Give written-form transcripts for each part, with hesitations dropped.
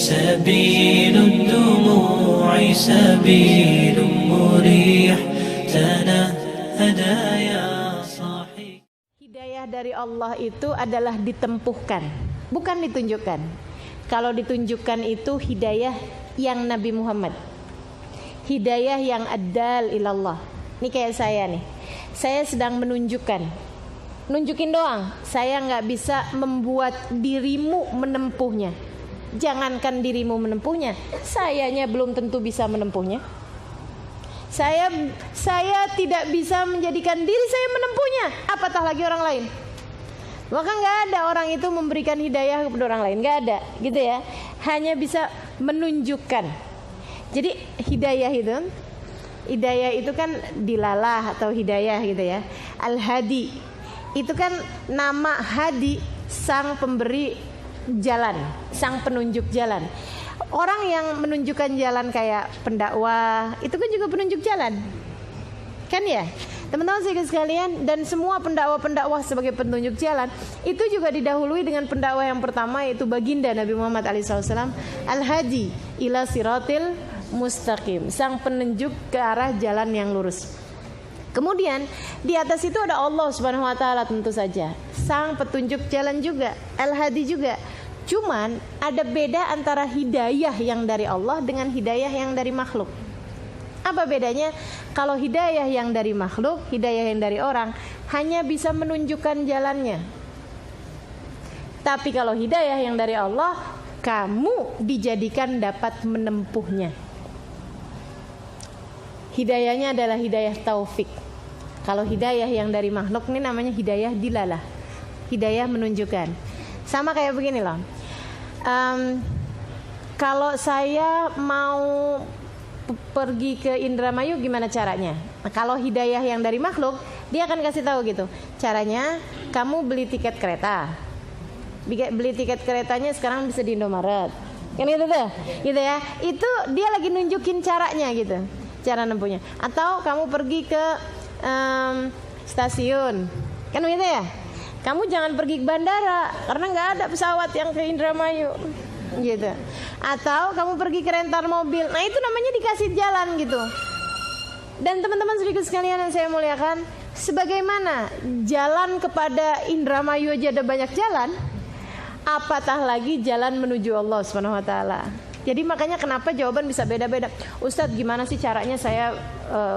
سبيل الدموع سبيل مريح تنهدى يا صاحي. Hidayah dari Allah itu adalah ditempuhkan, bukan ditunjukkan. Kalau ditunjukkan itu hidayah yang Nabi Muhammad, hidayah yang ad-dal ilallah. Ini kayak saya nih, saya sedang menunjukkan, nunjukin doang. Saya nggak bisa membuat dirimu menempuhnya. Jangankan dirimu menempuhnya, sayanya belum tentu bisa menempuhnya. Saya tidak bisa menjadikan diri saya menempuhnya, apatah lagi orang lain. Maka nggak ada orang itu memberikan hidayah kepada orang lain, nggak ada, gitu ya. Hanya bisa menunjukkan. Jadi hidayah itu kan dilalah atau hidayah gitu ya. Al-Hadi itu kan nama Hadi, sang pemberi jalan, sang penunjuk jalan. Orang yang menunjukkan jalan kayak pendakwah, itu kan juga penunjuk jalan, kan ya, teman-teman sekalian. Dan semua pendakwah sebagai penunjuk jalan itu juga didahului dengan pendakwah yang pertama, yaitu baginda Nabi Muhammad SAW, Al-Hadi ila siratil mustaqim, sang penunjuk ke arah jalan yang lurus. Kemudian di atas itu ada Allah Subhanahu wa taala, tentu saja sang petunjuk jalan juga, Al-Hadi juga. Cuman ada beda antara hidayah yang dari Allah dengan hidayah yang dari makhluk. Apa bedanya? Kalau hidayah yang dari makhluk, hidayah yang dari orang, hanya bisa menunjukkan jalannya. Tapi kalau hidayah yang dari Allah, kamu dijadikan dapat menempuhnya. Hidayahnya adalah hidayah taufik. Kalau hidayah yang dari makhluk ini namanya hidayah dilalah, hidayah menunjukkan. Sama kayak begini loh. Kalau saya mau pergi ke Indramayu, gimana caranya? Nah, kalau hidayah yang dari makhluk, dia akan kasih tahu gitu. Caranya kamu beli tiket kereta. Beli tiket keretanya sekarang bisa di Indomaret. Kan gitu tuh, gitu ya. Itu dia lagi nunjukin caranya gitu, cara nempuhnya. Atau kamu pergi ke stasiun, kan begitu ya. Kamu jangan pergi ke bandara karena nggak ada pesawat yang ke Indramayu, gitu. Atau kamu pergi ke rental mobil, nah itu namanya dikasih jalan gitu. Dan teman-teman sedikit sekalian yang saya muliakan, sebagaimana jalan kepada Indramayu aja ada banyak jalan, apatah lagi jalan menuju Allah Subhanahu wa taala. Jadi makanya kenapa jawaban bisa beda-beda. Ustadz, gimana sih caranya saya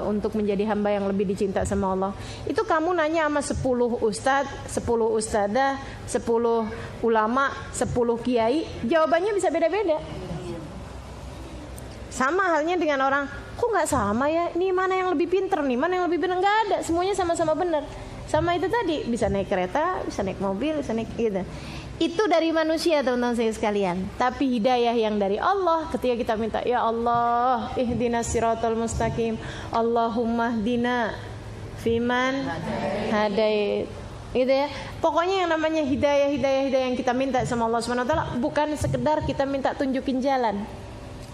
untuk menjadi hamba yang lebih dicinta sama Allah? Itu kamu nanya sama 10 ustadz, 10 ustadzah, 10 ulama, 10 kiai, jawabannya bisa beda-beda. Sama halnya dengan orang, kok nggak sama ya? Ini mana yang lebih pinter nih? Mana yang lebih benar? Nggak ada, semuanya sama-sama benar. Sama itu tadi, bisa naik kereta, bisa naik mobil, bisa naik gitu. Itu dari manusia, teman-teman saya sekalian. Tapi hidayah yang dari Allah, ketika kita minta, ya Allah, ihdinas siratal mustaqim, Allahumma hdina fiman hadait, gitu ya. Pokoknya yang namanya hidayah yang kita minta sama Allah Subhanahu wa taala bukan sekedar kita minta tunjukin jalan.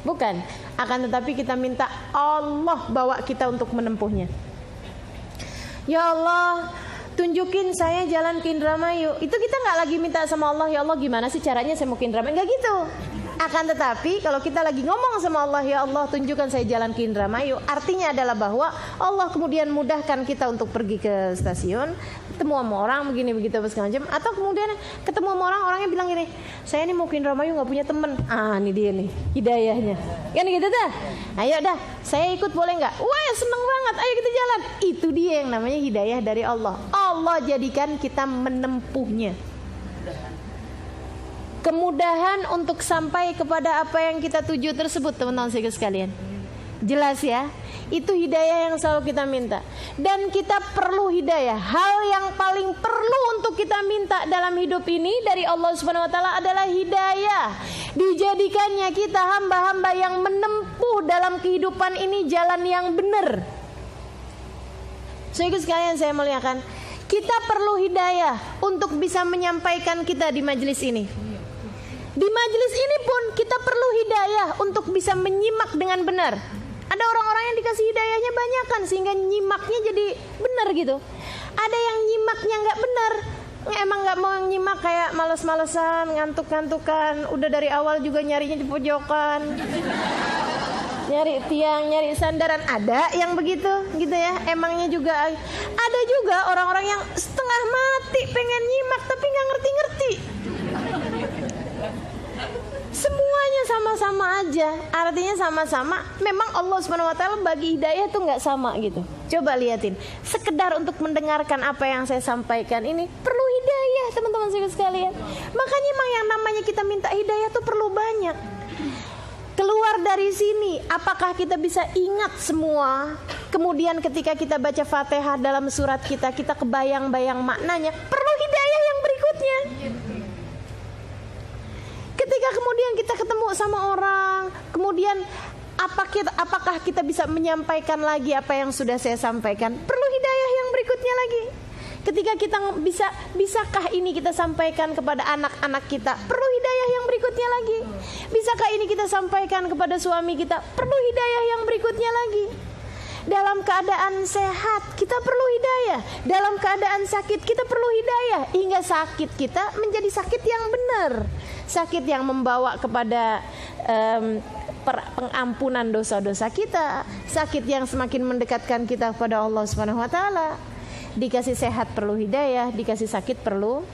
Bukan, akan tetapi kita minta Allah bawa kita untuk menempuhnya. Ya Allah, tunjukin saya jalan ke Indramayu. Itu kita nggak lagi minta sama Allah, ya Allah gimana sih caranya saya mau ke Indramayu, nggak gitu. Akan tetapi kalau kita lagi ngomong sama Allah, ya Allah tunjukkan saya jalan ke Indramayu, artinya adalah bahwa Allah kemudian mudahkan kita untuk pergi ke stasiun, ketemu sama orang begini begitu segala macam. Atau kemudian ketemu sama orang, orangnya bilang gini, saya ini mau ke Indramayu nggak punya teman. Ah, ini dia nih hidayahnya, kan gitu dah. Ayo dah, saya ikut boleh nggak? Wah seneng banget, ayo kita jalan. Itu dia yang namanya hidayah dari Allah. Allah jadikan kita menempuhnya, kemudahan untuk sampai kepada apa yang kita tuju tersebut, teman-teman sekalian. Jelas ya? Itu hidayah yang selalu kita minta. Dan kita perlu hidayah. Hal yang paling perlu untuk kita minta dalam hidup ini dari Allah Subhanahu wa taala adalah hidayah. Dijadikannya kita hamba-hamba yang menempuh dalam kehidupan ini jalan yang benar. Saudara sekalian saya muliakan, kita perlu hidayah untuk bisa menyampaikan kita di majelis ini. Di majelis ini pun kita perlu hidayah untuk bisa menyimak dengan benar. Ada orang-orang yang dikasih hidayahnya banyak kan, sehingga nyimaknya jadi benar gitu. Ada yang nyimaknya nggak benar, Emang nggak mau nyimak, kayak males-malesan, ngantuk-ngantukan, udah dari awal juga nyarinya di pojokan, nyari tiang, nyari sandaran. Ada yang begitu gitu ya. Emangnya juga ada juga orang-orang yang setengah mati pengen nyimak tapi nggak ngerti-ngerti. Semuanya sama-sama aja, artinya sama-sama. Memang Allah SWT bagi hidayah tuh nggak sama gitu. Coba liatin, sekedar untuk mendengarkan apa yang saya sampaikan ini perlu hidayah, teman-teman sekalian. Makanya memang yang namanya kita minta hidayah tuh perlu banyak. Keluar dari sini, apakah kita bisa ingat semua? Kemudian ketika kita baca Fatihah dalam surat kita kebayang-bayang maknanya. Perlu hidayah yang berikutnya. Ketika kemudian kita ketemu sama orang, kemudian apakah kita bisa menyampaikan lagi apa yang sudah saya sampaikan? Perlu hidayah yang berikutnya lagi. Ketika kita bisakah ini kita sampaikan kepada anak-anak kita? Perlu hidayah yang berikutnya lagi. Bisakah ini kita sampaikan kepada suami kita? Perlu hidayah yang berikutnya lagi. Dalam keadaan sehat kita perlu hidayah. Dalam keadaan sakit kita perlu hidayah. Hingga sakit kita menjadi sakit yang benar, sakit yang membawa kepada pengampunan dosa-dosa kita, sakit yang semakin mendekatkan kita kepada Allah Subhanahu wa taala. Dikasih sehat perlu hidayah, dikasih sakit perlu.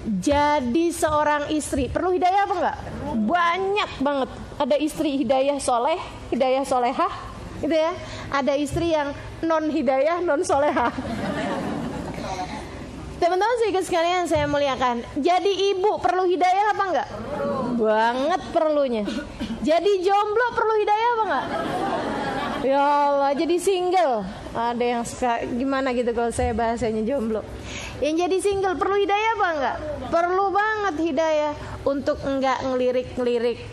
Jadi seorang istri perlu hidayah apa enggak? Banyak banget. Ada istri hidayah soleh, hidayah solehah, gitu ya. Ada istri yang non hidayah, non solehah. Teman-teman sekalian saya muliakan. Jadi ibu perlu hidayah apa enggak? Banget perlunya. Jadi jomblo perlu hidayah apa enggak? Ya Allah, jadi single. Ada yang suka gimana gitu kalau saya bahasanya jomblo. Yang jadi single perlu hidayah apa enggak? Perlu banget hidayah untuk enggak ngelirik-ngelirik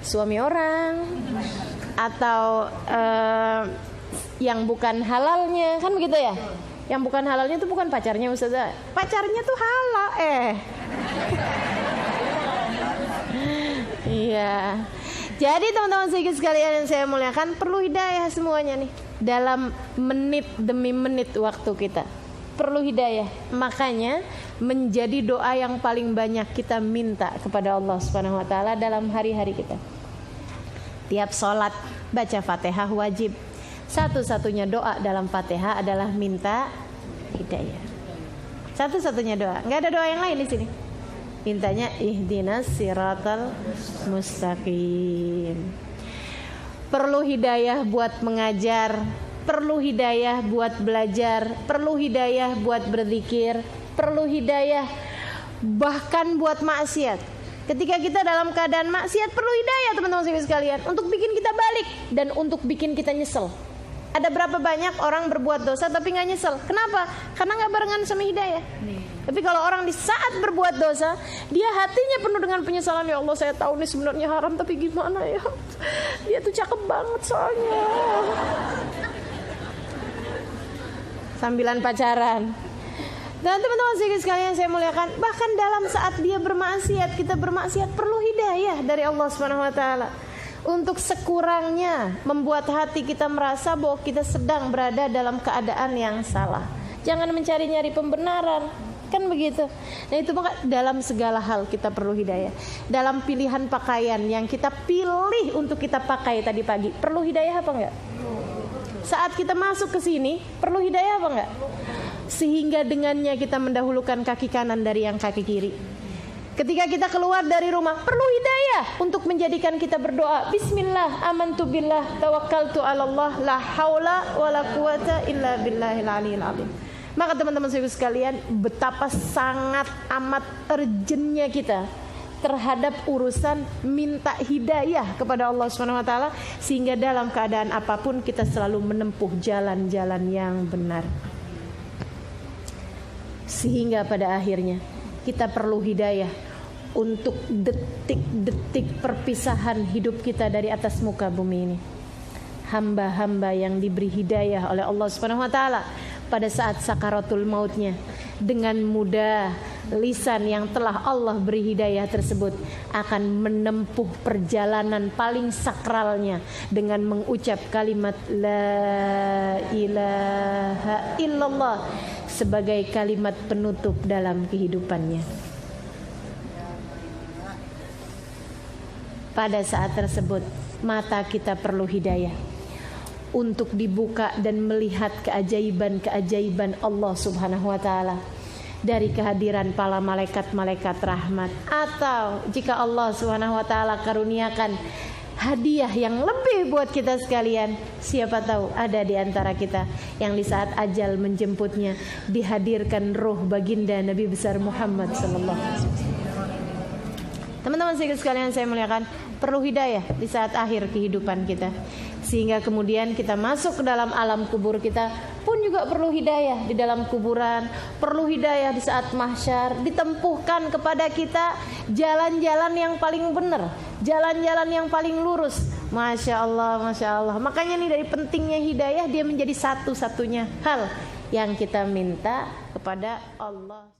suami orang atau yang bukan halalnya, kan begitu ya? Yang bukan halalnya itu bukan pacarnya Ustazah. Pacarnya tuh halal Iya. Jadi teman-teman sekalian yang saya muliakan, perlu hidayah semuanya nih. Dalam menit demi menit waktu kita perlu hidayah. Makanya menjadi doa yang paling banyak kita minta kepada Allah Subhanahu wa taala dalam hari-hari kita. Tiap sholat baca Fatihah wajib. Satu-satunya doa dalam Fatihah adalah minta hidayah. Satu-satunya doa, nggak ada doa yang lain di sini. Mintanya ihdinas siratal mustaqim. Perlu hidayah buat mengajar, perlu hidayah buat belajar, perlu hidayah buat berzikir, perlu hidayah bahkan buat maksiat. Ketika kita dalam keadaan maksiat perlu hidayah teman-teman sekalian untuk bikin kita balik dan untuk bikin kita nyesel. Ada berapa banyak orang berbuat dosa tapi nggak nyesel? Kenapa? Karena nggak barengan sama hidayah. Tapi kalau orang di saat berbuat dosa, dia hatinya penuh dengan penyesalan. Ya Allah, saya tahu ini sebenarnya haram, tapi gimana ya? Dia tuh cakep banget soalnya. Sambilan pacaran. Dan teman-teman sekalian saya muliakan, bahkan dalam saat dia bermaksiat, kita bermaksiat, perlu hidayah dari Allah Subhanahu wa taala. Untuk sekurangnya membuat hati kita merasa bahwa kita sedang berada dalam keadaan yang salah. Jangan mencari-nyari pembenaran, kan begitu. Nah itu maka dalam segala hal kita perlu hidayah. Dalam pilihan pakaian yang kita pilih untuk kita pakai tadi pagi, perlu hidayah apa enggak? Saat kita masuk ke sini, perlu hidayah apa enggak? Sehingga dengannya kita mendahulukan kaki kanan dari yang kaki kiri. Ketika kita keluar dari rumah, perlu hidayah untuk menjadikan kita berdoa. Bismillah, amantu billah, tawakkaltu ala Allah, la haula wala quwata illa billahil aliyil azim. Maka teman-teman sekalian, betapa sangat amat urgentnya kita terhadap urusan minta hidayah kepada Allah Subhanahu wa taala, sehingga dalam keadaan apapun kita selalu menempuh jalan-jalan yang benar. Sehingga pada akhirnya kita perlu hidayah untuk detik-detik perpisahan hidup kita dari atas muka bumi ini. Hamba-hamba yang diberi hidayah oleh Allah Subhanahu wa taala pada saat sakaratul mautnya, dengan mudah lisan yang telah Allah beri hidayah tersebut akan menempuh perjalanan paling sakralnya dengan mengucap kalimat la ilaha illallah, sebagai kalimat penutup dalam kehidupannya. Pada saat tersebut mata kita perlu hidayah untuk dibuka dan melihat keajaiban-keajaiban Allah Subhanahu wa taala, dari kehadiran para malaikat-malaikat rahmat, atau jika Allah Subhanahu wa taala karuniakan hadiah yang lebih buat kita sekalian, siapa tahu ada di antara kita yang di saat ajal menjemputnya dihadirkan ruh baginda Nabi besar Muhammad sallallahu alaihi wasallam. Teman-teman sekalian saya muliakan, perlu hidayah di saat akhir kehidupan kita, sehingga kemudian kita masuk ke dalam alam kubur kita pun juga perlu hidayah di dalam kuburan, perlu hidayah di saat mahsyar, ditempuhkan kepada kita jalan-jalan yang paling benar, jalan-jalan yang paling lurus. Masya Allah, Masya Allah. Makanya nih dari pentingnya hidayah, dia menjadi satu-satunya hal yang kita minta kepada Allah.